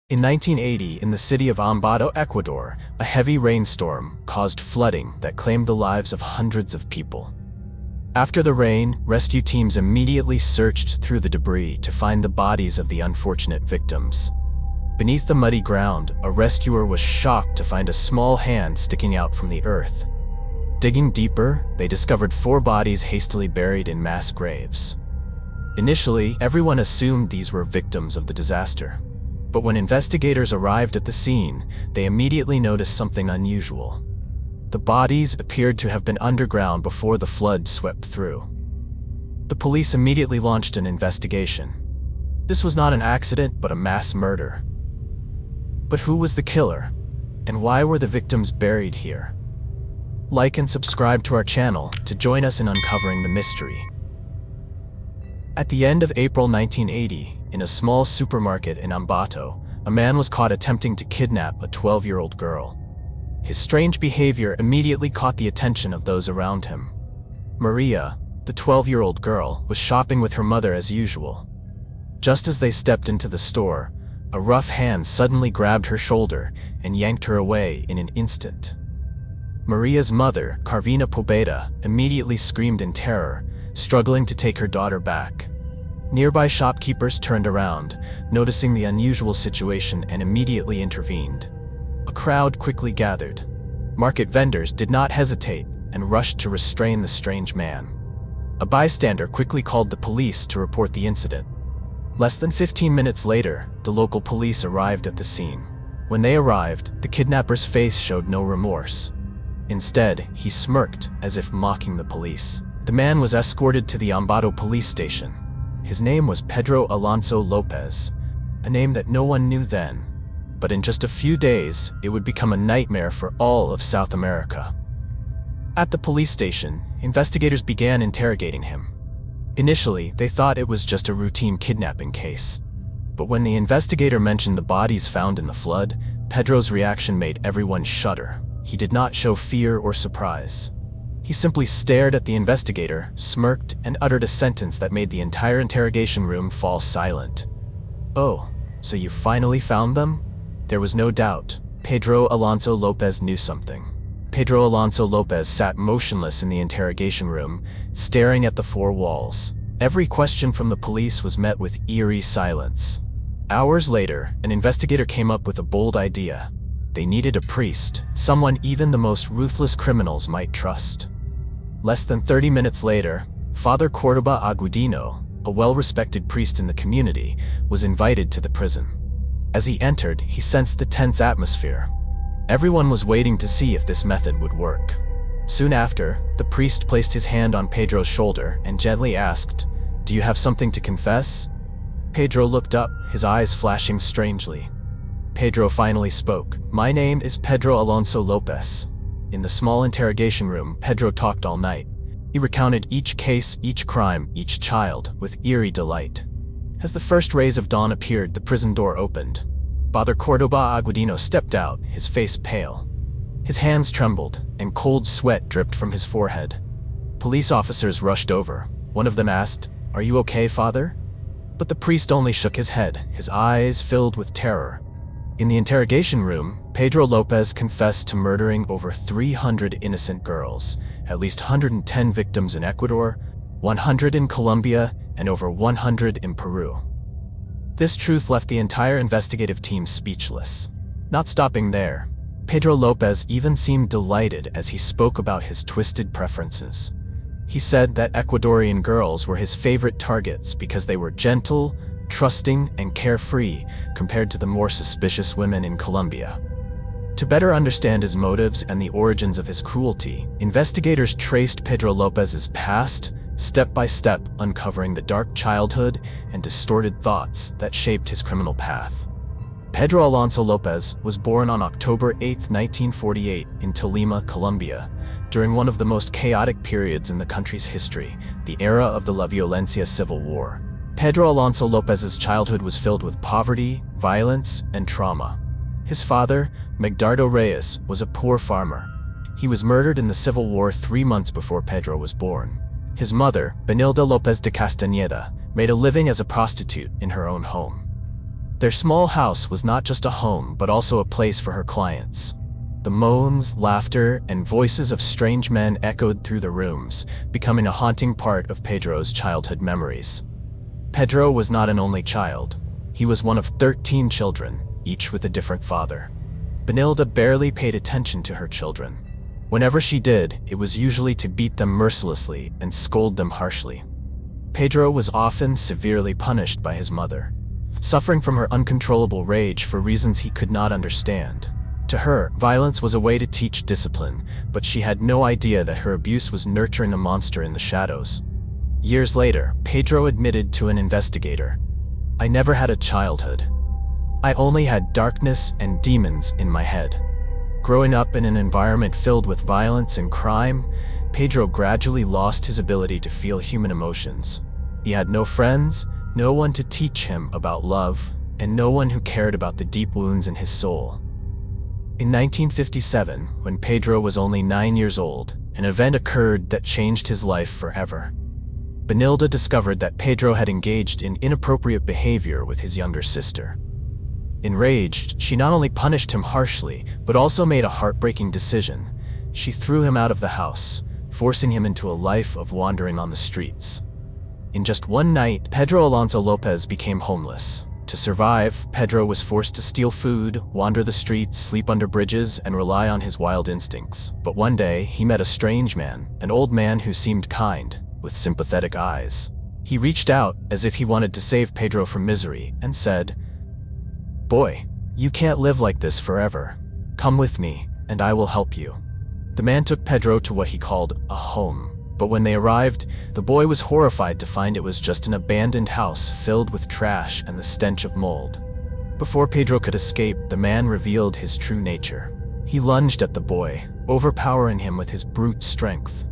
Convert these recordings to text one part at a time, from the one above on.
In 1980, in the city of Ambato, Ecuador, a heavy rainstorm caused flooding that claimed the lives of hundreds of people. After the rain, rescue teams immediately searched through the debris to find the bodies of the unfortunate victims. Beneath the muddy ground, a rescuer was shocked to find a small hand sticking out from the earth. Digging deeper, they discovered 4 bodies hastily buried in mass graves. Initially, everyone assumed these were victims of the disaster. But when investigators arrived at the scene, they immediately noticed something unusual. The bodies appeared to have been underground before the flood swept through. The police immediately launched an investigation. This was not an accident, but a mass murder. But who was the killer? And why were the victims buried here? Like and subscribe to our channel to join us in uncovering the mystery. At the end of April 1980, in a small supermarket in Ambato, a man was caught attempting to kidnap a 12-year-old girl. His strange behavior immediately caught the attention of those around him. Maria, the 12-year-old girl, was shopping with her mother as usual. Just as they stepped into the store, a rough hand suddenly grabbed her shoulder and yanked her away in an instant. Maria's mother, Carvina Pobeda, immediately screamed in terror, struggling to take her daughter back. Nearby shopkeepers turned around, noticing the unusual situation, and immediately intervened. A crowd quickly gathered. Market vendors did not hesitate and rushed to restrain the strange man. A bystander quickly called the police to report the incident. Less than 15 minutes later, the local police arrived at the scene. When they arrived, the kidnapper's face showed no remorse. Instead, he smirked as if mocking the police. The man was escorted to the Ambato police station. His name was Pedro Alonso Lopez, a name that no one knew then. But in just a few days, it would become a nightmare for all of South America. At the police station, investigators began interrogating him. Initially, they thought it was just a routine kidnapping case. But when the investigator mentioned the bodies found in the flood, Pedro's reaction made everyone shudder. He did not show fear or surprise. He simply stared at the investigator, smirked, and uttered a sentence that made the entire interrogation room fall silent. "Oh, so you finally found them?" There was no doubt. Pedro Alonso Lopez knew something. Pedro Alonso Lopez sat motionless in the interrogation room, staring at the 4 walls. Every question from the police was met with eerie silence. Hours later, an investigator came up with a bold idea. They needed a priest, someone even the most ruthless criminals might trust. Less than 30 minutes later, Father Cordoba Agudino, a well-respected priest in the community, was invited to the prison. As he entered, he sensed the tense atmosphere. Everyone was waiting to see if this method would work. Soon after, the priest placed his hand on Pedro's shoulder and gently asked, "Do you have something to confess?" Pedro looked up, his eyes flashing strangely. Pedro finally spoke. "My name is Pedro Alonso Lopez." In the small interrogation room, Pedro talked all night. He recounted each case, each crime, each child, with eerie delight. As the first rays of dawn appeared, the prison door opened. Father Cordoba Agudino stepped out, his face pale. His hands trembled, and cold sweat dripped from his forehead. Police officers rushed over. One of them asked, "Are you okay, Father?" But the priest only shook his head, his eyes filled with terror. In the interrogation room, Pedro Lopez confessed to murdering over 300 innocent girls, at least 110 victims in Ecuador, 100 in Colombia, and over 100 in Peru. This truth left the entire investigative team speechless. Not stopping there, Pedro Lopez even seemed delighted as he spoke about his twisted preferences. He said that Ecuadorian girls were his favorite targets because they were gentle, trusting, and carefree compared to the more suspicious women in Colombia. To better understand his motives and the origins of his cruelty, investigators traced Pedro Lopez's past, step by step, uncovering the dark childhood and distorted thoughts that shaped his criminal path. Pedro Alonso Lopez was born on October 8, 1948, in Tolima, Colombia, during one of the most chaotic periods in the country's history, the era of the La Violencia Civil War. Pedro Alonso Lopez's childhood was filled with poverty, violence, and trauma. His father, Magdardo Reyes, was a poor farmer. He was murdered in the Civil War 3 months before Pedro was born. His mother, Benilda Lopez de Castañeda, made a living as a prostitute in her own home. Their small house was not just a home, but also a place for her clients. The moans, laughter, and voices of strange men echoed through the rooms, becoming a haunting part of Pedro's childhood memories. Pedro was not an only child. He was one of 13 children, each with a different father. Benilda barely paid attention to her children. Whenever she did, it was usually to beat them mercilessly and scold them harshly. Pedro was often severely punished by his mother, suffering from her uncontrollable rage for reasons he could not understand. To her, violence was a way to teach discipline, but she had no idea that her abuse was nurturing a monster in the shadows. Years later, Pedro admitted to an investigator, "I never had a childhood. I only had darkness and demons in my head." Growing up in an environment filled with violence and crime, Pedro gradually lost his ability to feel human emotions. He had no friends, no one to teach him about love, and no one who cared about the deep wounds in his soul. In 1957, when Pedro was only 9 years old, an event occurred that changed his life forever. Benilda discovered that Pedro had engaged in inappropriate behavior with his younger sister. Enraged, she not only punished him harshly, but also made a heartbreaking decision. She threw him out of the house, forcing him into a life of wandering on the streets. In just one night, Pedro Alonso Lopez became homeless. To survive, Pedro was forced to steal food, wander the streets, sleep under bridges, and rely on his wild instincts. But one day, he met a strange man, an old man who seemed kind, with sympathetic eyes. He reached out as if he wanted to save Pedro from misery and said, "Boy, you can't live like this forever. Come with me, and I will help you." The man took Pedro to what he called a home. But when they arrived, the boy was horrified to find it was just an abandoned house filled with trash and the stench of mold. Before Pedro could escape, the man revealed his true nature. He lunged at the boy, overpowering him with his brute strength.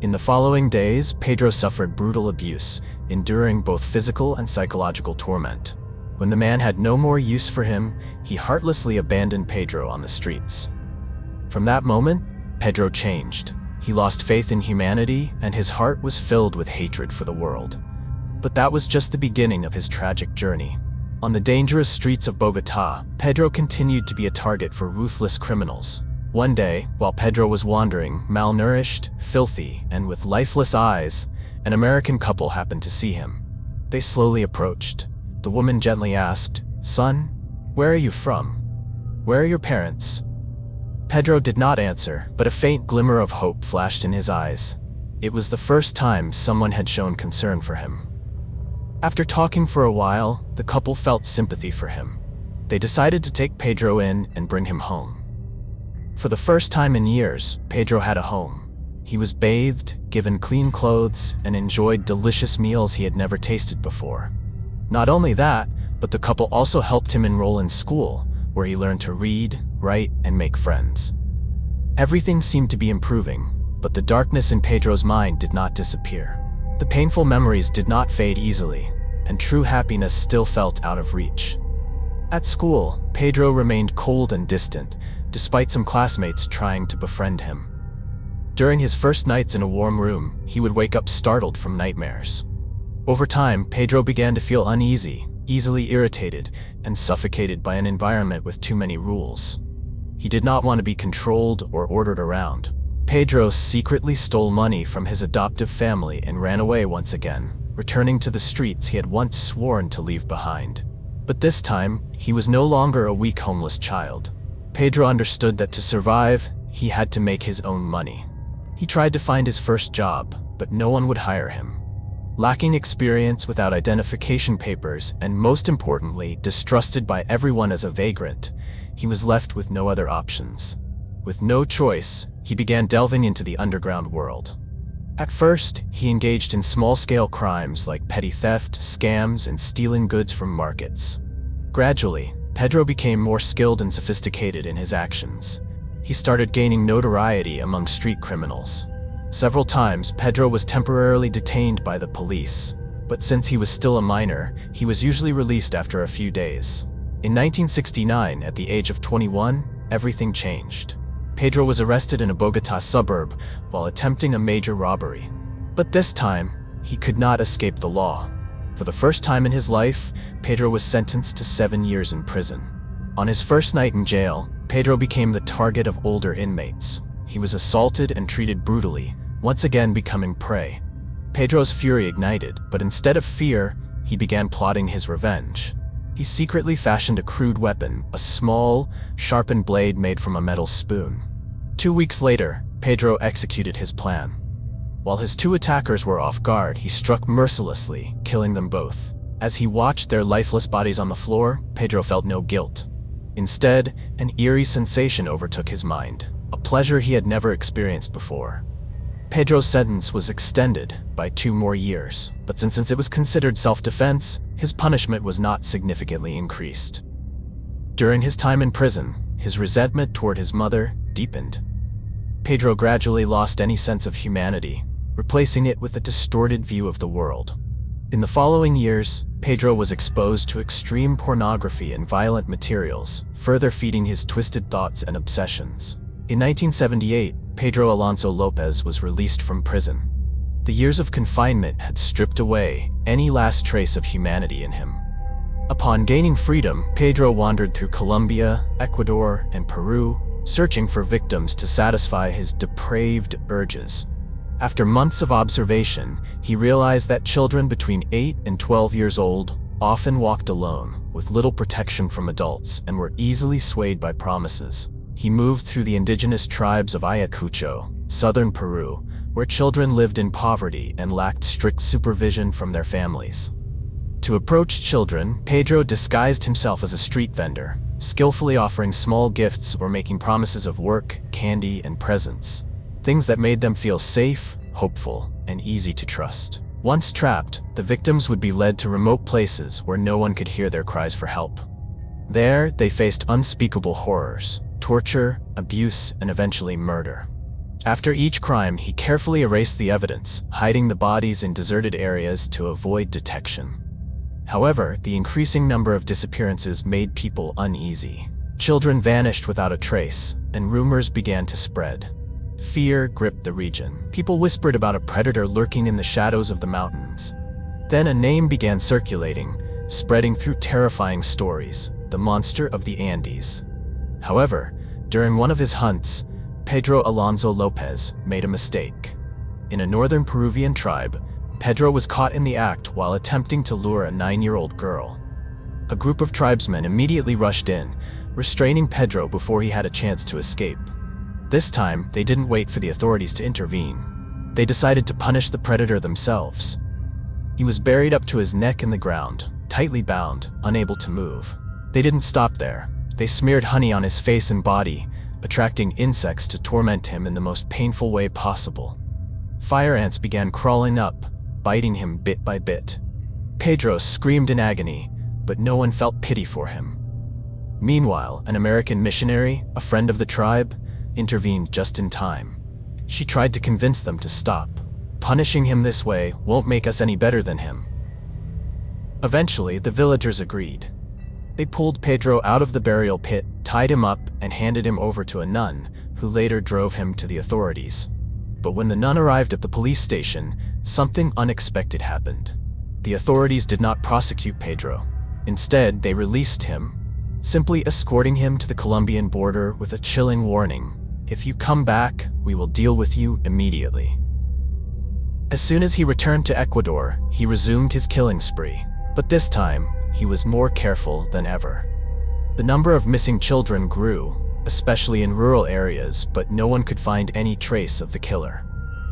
In the following days, Pedro suffered brutal abuse, enduring both physical and psychological torment. When the man had no more use for him, he heartlessly abandoned Pedro on the streets. From that moment, Pedro changed. He lost faith in humanity, and his heart was filled with hatred for the world. But that was just the beginning of his tragic journey. On the dangerous streets of Bogotá, Pedro continued to be a target for ruthless criminals. One day, while Pedro was wandering, malnourished, filthy, and with lifeless eyes, an American couple happened to see him. They slowly approached. The woman gently asked, "Son, where are you from? Where are your parents?" Pedro did not answer, but a faint glimmer of hope flashed in his eyes. It was the first time someone had shown concern for him. After talking for a while, the couple felt sympathy for him. They decided to take Pedro in and bring him home. For the first time in years, Pedro had a home. He was bathed, given clean clothes, and enjoyed delicious meals he had never tasted before. Not only that, but the couple also helped him enroll in school, where he learned to read, write, and make friends. Everything seemed to be improving, but the darkness in Pedro's mind did not disappear. The painful memories did not fade easily, and true happiness still felt out of reach. At school, Pedro remained cold and distant, despite some classmates trying to befriend him. During his first nights in a warm room, he would wake up startled from nightmares. Over time, Pedro began to feel uneasy, easily irritated, and suffocated by an environment with too many rules. He did not want to be controlled or ordered around. Pedro secretly stole money from his adoptive family and ran away once again, returning to the streets he had once sworn to leave behind. But this time, he was no longer a weak homeless child. Pedro understood that to survive, he had to make his own money. He tried to find his first job, but no one would hire him. Lacking experience, without identification papers, and most importantly, distrusted by everyone as a vagrant, he was left with no other options. With no choice, he began delving into the underground world. At first, he engaged in small-scale crimes like petty theft, scams, and stealing goods from markets. Gradually, Pedro became more skilled and sophisticated in his actions. He started gaining notoriety among street criminals. Several times, Pedro was temporarily detained by the police, but since he was still a minor, he was usually released after a few days. In 1969, at the age of 21, everything changed. Pedro was arrested in a Bogotá suburb while attempting a major robbery. But this time, he could not escape the law. For the first time in his life, Pedro was sentenced to 7 years in prison. On his first night in jail, Pedro became the target of older inmates. He was assaulted and treated brutally, once again becoming prey. Pedro's fury ignited, but instead of fear, he began plotting his revenge. He secretly fashioned a crude weapon, a small, sharpened blade made from a metal spoon. 2 weeks later, Pedro executed his plan. While his 2 attackers were off guard, he struck mercilessly, killing them both. As he watched their lifeless bodies on the floor, Pedro felt no guilt. Instead, an eerie sensation overtook his mind, a pleasure he had never experienced before. Pedro's sentence was extended by 2 more years, but since it was considered self-defense, his punishment was not significantly increased. During his time in prison, his resentment toward his mother deepened. Pedro gradually lost any sense of humanity, replacing it with a distorted view of the world. In the following years, Pedro was exposed to extreme pornography and violent materials, further feeding his twisted thoughts and obsessions. In 1978, Pedro Alonso Lopez was released from prison. The years of confinement had stripped away any last trace of humanity in him. Upon gaining freedom, Pedro wandered through Colombia, Ecuador, and Peru, searching for victims to satisfy his depraved urges. After months of observation, he realized that children between 8 and 12 years old often walked alone, with little protection from adults, and were easily swayed by promises. He moved through the indigenous tribes of Ayacucho, southern Peru, where children lived in poverty and lacked strict supervision from their families. To approach children, Pedro disguised himself as a street vendor, skillfully offering small gifts or making promises of work, candy, and presents. Things that made them feel safe, hopeful, and easy to trust. Once trapped, the victims would be led to remote places where no one could hear their cries for help. There, they faced unspeakable horrors, torture, abuse, and eventually murder. After each crime, he carefully erased the evidence, hiding the bodies in deserted areas to avoid detection. However, the increasing number of disappearances made people uneasy. Children vanished without a trace, and rumors began to spread. Fear gripped the region. People whispered about a predator lurking in the shadows of the mountains. Then a name began circulating, spreading through terrifying stories: the monster of the Andes. However, during one of his hunts, Pedro Alonso Lopez made a mistake. In a northern Peruvian tribe, Pedro was caught in the act while attempting to lure a 9-year-old girl. A group of tribesmen immediately rushed in, restraining Pedro before he had a chance to escape. This time, they didn't wait for the authorities to intervene. They decided to punish the predator themselves. He was buried up to his neck in the ground, tightly bound, unable to move. They didn't stop there. They smeared honey on his face and body, attracting insects to torment him in the most painful way possible. Fire ants began crawling up, biting him bit by bit. Pedro screamed in agony, but no one felt pity for him. Meanwhile, an American missionary, a friend of the tribe, intervened just in time. She tried to convince them to stop. Punishing him this way won't make us any better than him. Eventually, the villagers agreed. They pulled Pedro out of the burial pit, tied him up, and handed him over to a nun, who later drove him to the authorities. But when the nun arrived at the police station, something unexpected happened. The authorities did not prosecute Pedro. Instead, they released him, simply escorting him to the Colombian border with a chilling warning: "If you come back, we will deal with you immediately." As soon as he returned to Ecuador, he resumed his killing spree, but this time, he was more careful than ever. The number of missing children grew, especially in rural areas, but no one could find any trace of the killer.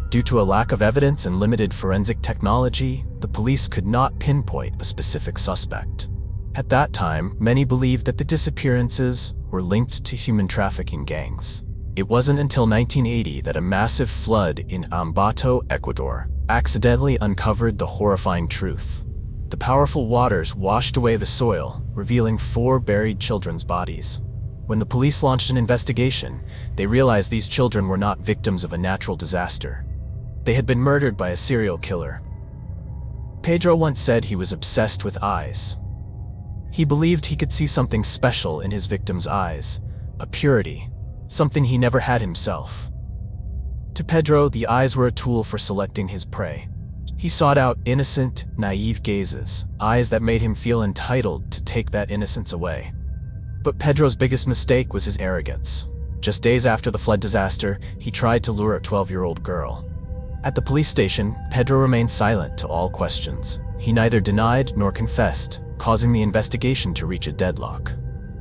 Due to a lack of evidence and limited forensic technology, the police could not pinpoint a specific suspect. At that time, many believed that the disappearances were linked to human trafficking gangs. It wasn't until 1980 that a massive flood in Ambato, Ecuador, accidentally uncovered the horrifying truth. The powerful waters washed away the soil, revealing 4 buried children's bodies. When the police launched an investigation, they realized these children were not victims of a natural disaster. They had been murdered by a serial killer. Pedro once said he was obsessed with eyes. He believed he could see something special in his victims' eyes, a purity, something he never had himself. To Pedro, the eyes were a tool for selecting his prey. He sought out innocent, naive gazes, eyes that made him feel entitled to take that innocence away. But Pedro's biggest mistake was his arrogance. Just days after the flood disaster, he tried to lure a 12-year-old girl. At the police station, Pedro remained silent to all questions. He neither denied nor confessed, causing the investigation to reach a deadlock.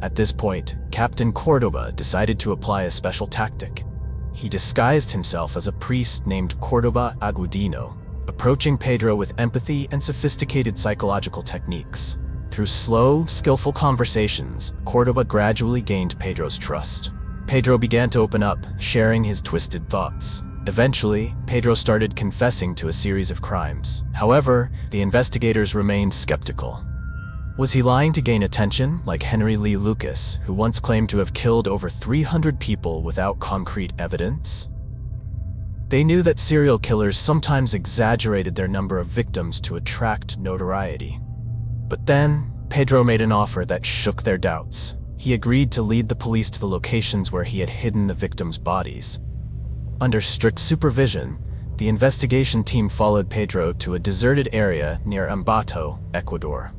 At this point, Captain Cordoba decided to apply a special tactic. He disguised himself as a priest named Cordoba Agudino, approaching Pedro with empathy and sophisticated psychological techniques. Through slow, skillful conversations, Cordoba gradually gained Pedro's trust. Pedro began to open up, sharing his twisted thoughts. Eventually, Pedro started confessing to a series of crimes. However, the investigators remained skeptical. Was he lying to gain attention, like Henry Lee Lucas, who once claimed to have killed over 300 people without concrete evidence? They knew that serial killers sometimes exaggerated their number of victims to attract notoriety. But then, Pedro made an offer that shook their doubts. He agreed to lead the police to the locations where he had hidden the victims' bodies. Under strict supervision, the investigation team followed Pedro to a deserted area near Ambato, Ecuador.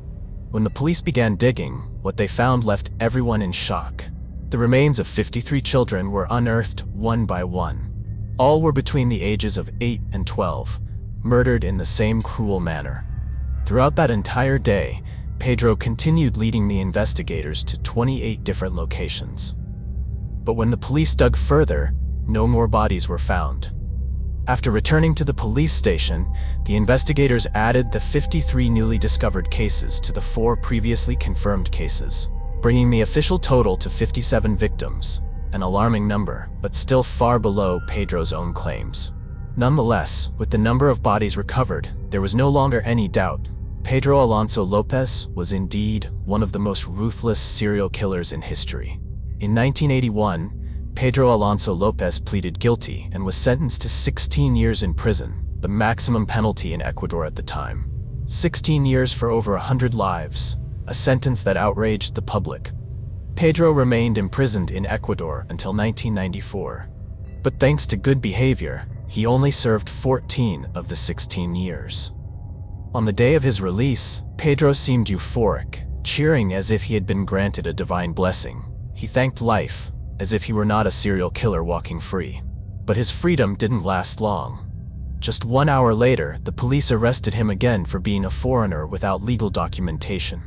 When the police began digging, what they found left everyone in shock. The remains of 53 children were unearthed one by one. All were between the ages of 8 and 12, murdered in the same cruel manner. Throughout that entire day, Pedro continued leading the investigators to 28 different locations. But when the police dug further, no more bodies were found. After returning to the police station, the investigators added the 53 newly discovered cases to the 4 previously confirmed cases, bringing the official total to 57 victims. An alarming number, but still far below Pedro's own claims. Nonetheless, with the number of bodies recovered, there was no longer any doubt. Pedro Alonso Lopez was indeed one of the most ruthless serial killers in history. In 1981, Pedro Alonso Lopez pleaded guilty and was sentenced to 16 years in prison, the maximum penalty in Ecuador at the time. 16 years for over 100 lives, a sentence that outraged the public. Pedro remained imprisoned in Ecuador until 1994. But thanks to good behavior, he only served 14 of the 16 years. On the day of his release, Pedro seemed euphoric, cheering as if he had been granted a divine blessing. He thanked life, as if he were not a serial killer walking free. But his freedom didn't last long. Just 1 hour later, the police arrested him again for being a foreigner without legal documentation.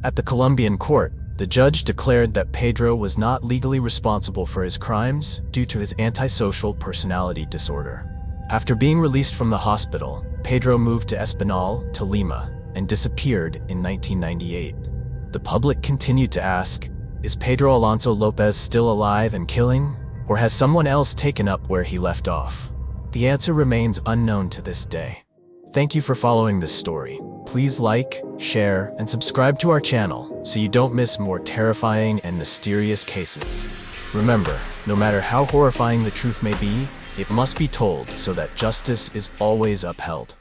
At the Colombian court, the judge declared that Pedro was not legally responsible for his crimes due to his antisocial personality disorder. After being released from the hospital, Pedro moved to Espinal, Tolima, and disappeared in 1998. The public continued to ask, is Pedro Alonso Lopez still alive and killing, or has someone else taken up where he left off? The answer remains unknown to this day. Thank you for following this story. Please like, share, and subscribe to our channel so you don't miss more terrifying and mysterious cases. Remember, no matter how horrifying the truth may be, it must be told so that justice is always upheld.